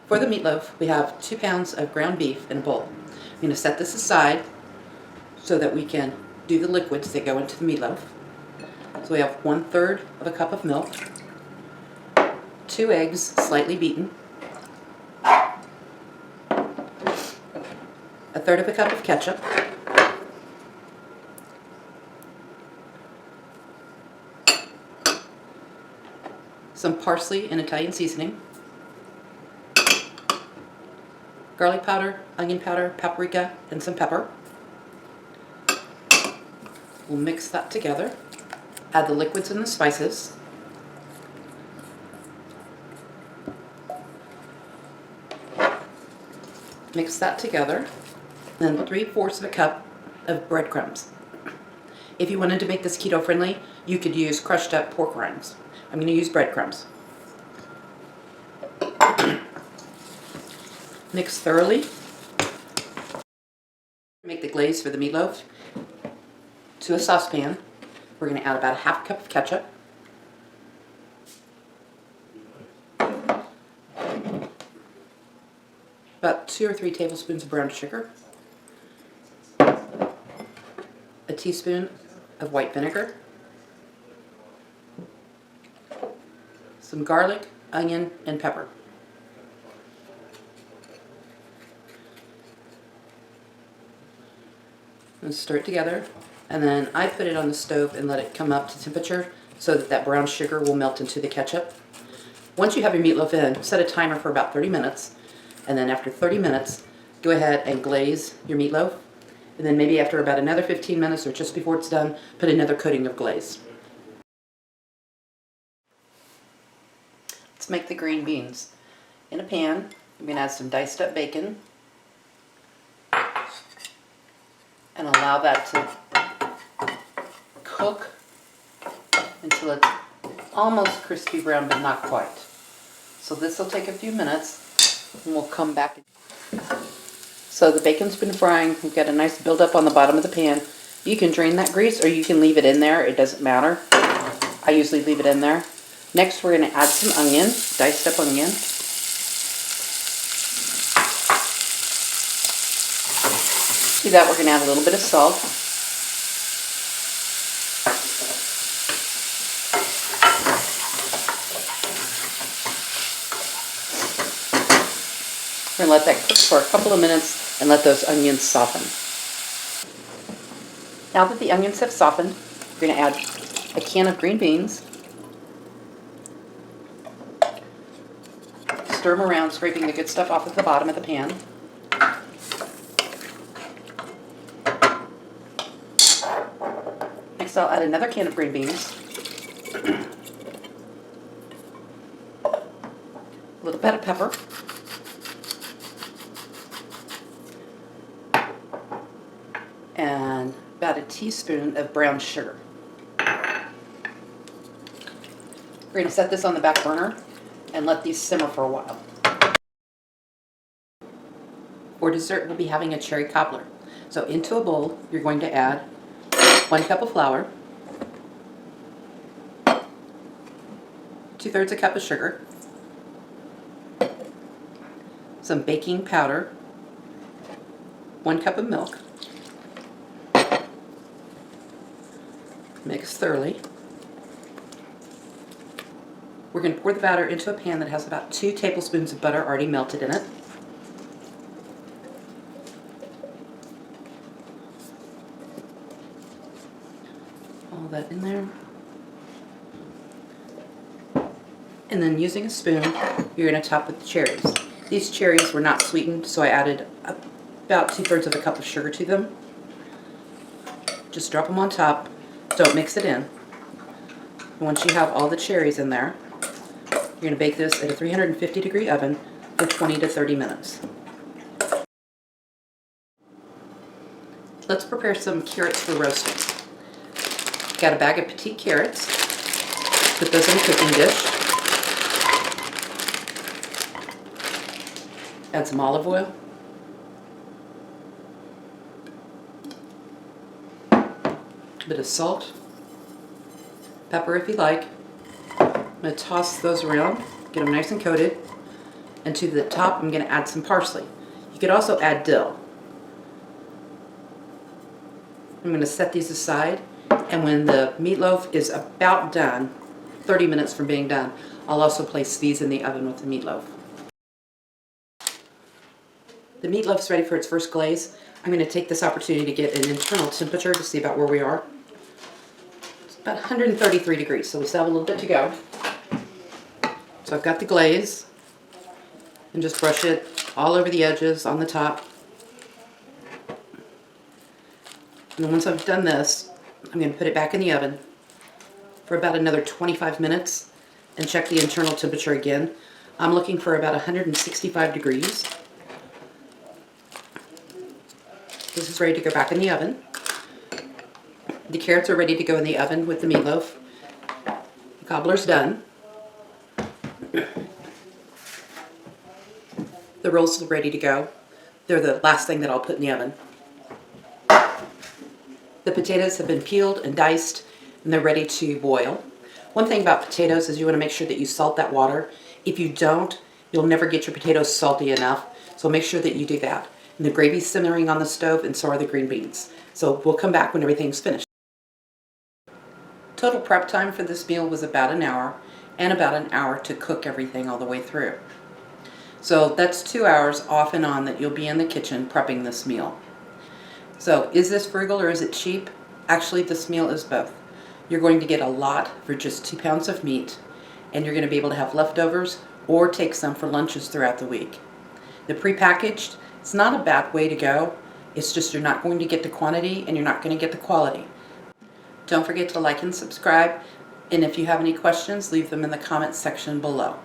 For the meatloaf, we have 2 pounds of ground beef in a bowl. I'm going to set this aside so that we can do the liquids that go into the meatloaf. So we have 1/3 of a cup of milk, 2 eggs slightly beaten, 1/3 of a cup of ketchup, some parsley and Italian seasoning, garlic powder, onion powder, paprika, and some pepper. We'll mix that together. Add the liquids and the spices. Mix that together. Then 3/4 of a cup of breadcrumbs. If you wanted to make this keto friendly, you could use crushed up pork rinds. I'm going to use breadcrumbs. Mix thoroughly. Make the glaze for the meatloaf. To a saucepan, we're going to add about 1/2 cup of ketchup, about 2 or 3 tablespoons of brown sugar, a teaspoon of white vinegar, some garlic, onion, and pepper. And stir it together, and then I put it on the stove and let it come up to temperature so that that brown sugar will melt into the ketchup. Once you have your meatloaf in, set a timer for about 30 minutes, and then after 30 minutes, go ahead and glaze your meatloaf, and then maybe after about another 15 minutes or just before it's done, put another coating of glaze. Let's make the green beans. In a pan, I'm going to add some diced up bacon and allow that to cook until it's almost crispy brown but not quite. So this will take a few minutes and we'll come back. So the bacon's been frying. We've got a nice buildup on the bottom of the pan. You can drain that grease or you can leave it in there. It doesn't matter. I usually leave it in there. Next we're going to add some onion, diced up onion. To that we're going to add a little bit of salt. We're going to let that cook for a couple of minutes and let those onions soften. Now that the onions have softened, we're going to add a can of green beans. Stir them around, scraping the good stuff off of the bottom of the pan. Next I'll add another can of green beans. A little bit of pepper. And about a teaspoon of brown sugar. We're going to set this on the back burner and let these simmer for a while. For dessert, we'll be having a cherry cobbler. So into a bowl, you're going to add 1 cup of flour, 2/3 a cup of sugar, some baking powder, 1 cup of milk. Mix thoroughly. We're going to pour the batter into a pan that has about 2 tablespoons of butter already melted in it. All that in there. And then using a spoon, you're going to top with the cherries. These cherries were not sweetened, so I added about 2/3 of a cup of sugar to them. Just drop them on top. Don't mix it in. Once you have all the cherries in there, you're going to bake this at a 350-degree oven for 20 to 30 minutes. Let's prepare some carrots for roasting. Got a bag of petite carrots. Put those in a cooking dish. Add some olive oil. A bit of salt. Pepper if you like. I'm going to toss those around, get them nice and coated, And to the top, I'm going to add some parsley. You could also add dill. I'm going to set these aside, and when the meatloaf is about done, 30 minutes from being done, I'll also place these in the oven with the meatloaf. The meatloaf's ready for its first glaze. I'm going to take this opportunity to get an internal temperature to see about where we are. It's about 133 degrees, so we still have a little bit to go. So I've got the glaze, and just brush it all over the edges on the top. And then once I've done this, I'm going to put it back in the oven for about another 25 minutes and check the internal temperature again. I'm looking for about 165 degrees. This is ready to go back in the oven. The carrots are ready to go in the oven with the meatloaf. The cobbler's done. The rolls are ready to go. They're the last thing that I'll put in the oven. The potatoes have been peeled and diced, and they're ready to boil. One thing about potatoes is you want to make sure that you salt that water. If you don't, you'll never get your potatoes salty enough, so make sure that you do that. And the gravy's simmering on the stove, and so are the green beans. So we'll come back when everything's finished. Total prep time for this meal was about an hour, and about an hour to cook everything all the way through. So that's 2 hours off and on that you'll be in the kitchen prepping this meal. So is this frugal or is it cheap? Actually, this meal is both. You're going to get a lot for just 2 pounds of meat, and you're going to be able to have leftovers or take some for lunches throughout the week. The prepackaged, it's not a bad way to go. It's just you're not going to get the quantity and you're not going to get the quality. Don't forget to like and subscribe, and if you have any questions, leave them in the comments section below.